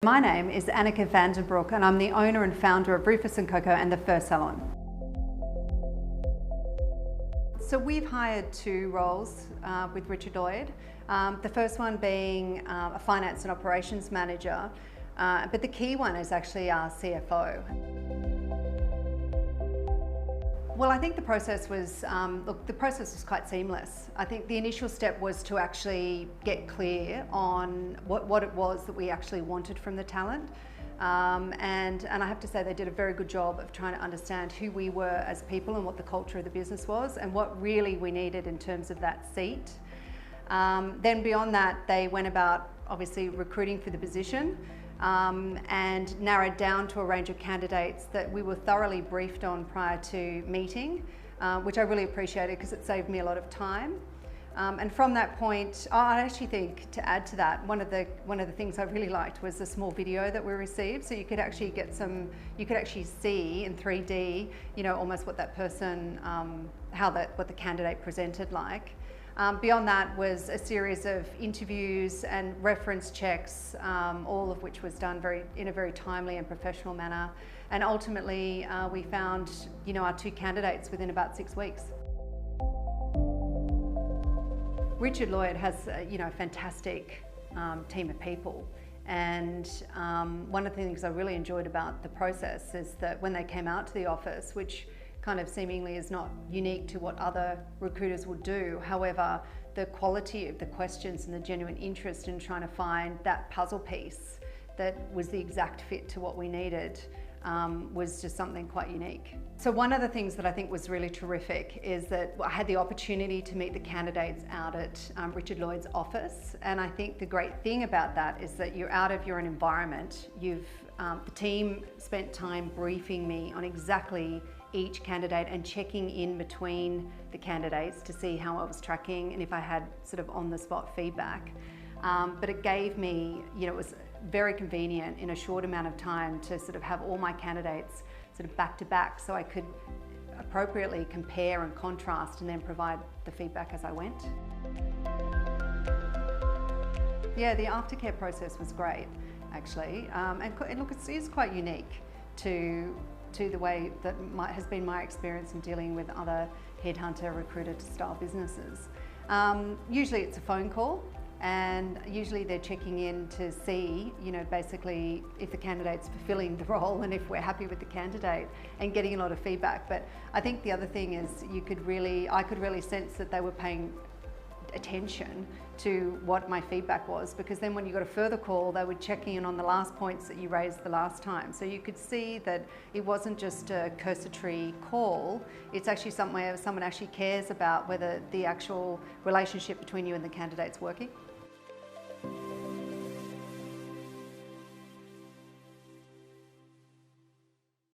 My name is Anneke van den Broek and I'm the owner and founder of Rufus Coco and the Fur Salon. So we've hired two roles with Richard Lloyd. The first one being a finance and operations manager, but the key one is actually our CFO. Well, I think the process was, the process was quite seamless. I think the initial step was to actually get clear on what it was that we actually wanted from the talent. And I have to say they did a very good job of trying to understand who we were as people and what the culture of the business was and what really we needed in terms of that seat. Then beyond that, they went about obviously recruiting for the position. And narrowed down to a range of candidates that we were thoroughly briefed on prior to meeting, which I really appreciated because it saved me a lot of time. And from that point, I actually think to add to that, one of the things I really liked was the small video that we received. So you could actually get you could actually see in 3D, you know, almost what that person, what the candidate presented like. Beyond that was a series of interviews and reference checks, all of which was done in a very timely and professional manner. And ultimately, we found, you know, our two candidates within about 6 weeks. Richard Lloyd has, you know, a fantastic team of people. And one of the things I really enjoyed about the process is that when they came out to the office, which kind of seemingly is not unique to what other recruiters would do. However, the quality of the questions and the genuine interest in trying to find that puzzle piece that was the exact fit to what we needed was just something quite unique. So one of the things that I think was really terrific is that I had the opportunity to meet the candidates out at Richard Lloyd's office. And I think the great thing about that is that you're out of your own environment. The team spent time briefing me on exactly each candidate and checking in between the candidates to see how I was tracking and if I had sort of on-the-spot feedback. But it gave me, you know, it was very convenient in a short amount of time to sort of have all my candidates sort of back to back so I could appropriately compare and contrast and then provide the feedback as I went. Yeah, the aftercare process was great, actually. And look, it is quite unique to the way that has been my experience in dealing with other headhunter, recruiter style businesses. Usually it's a phone call and usually they're checking in to see, you know, basically if the candidate's fulfilling the role and if we're happy with the candidate and getting a lot of feedback. But I think the other thing is I could really sense that they were paying attention to what my feedback was, because then when you got a further call they were checking in on the last points that you raised the last time. So you could see that it wasn't just a cursory call, it's actually somewhere someone actually cares about whether the actual relationship between you and the candidate's working.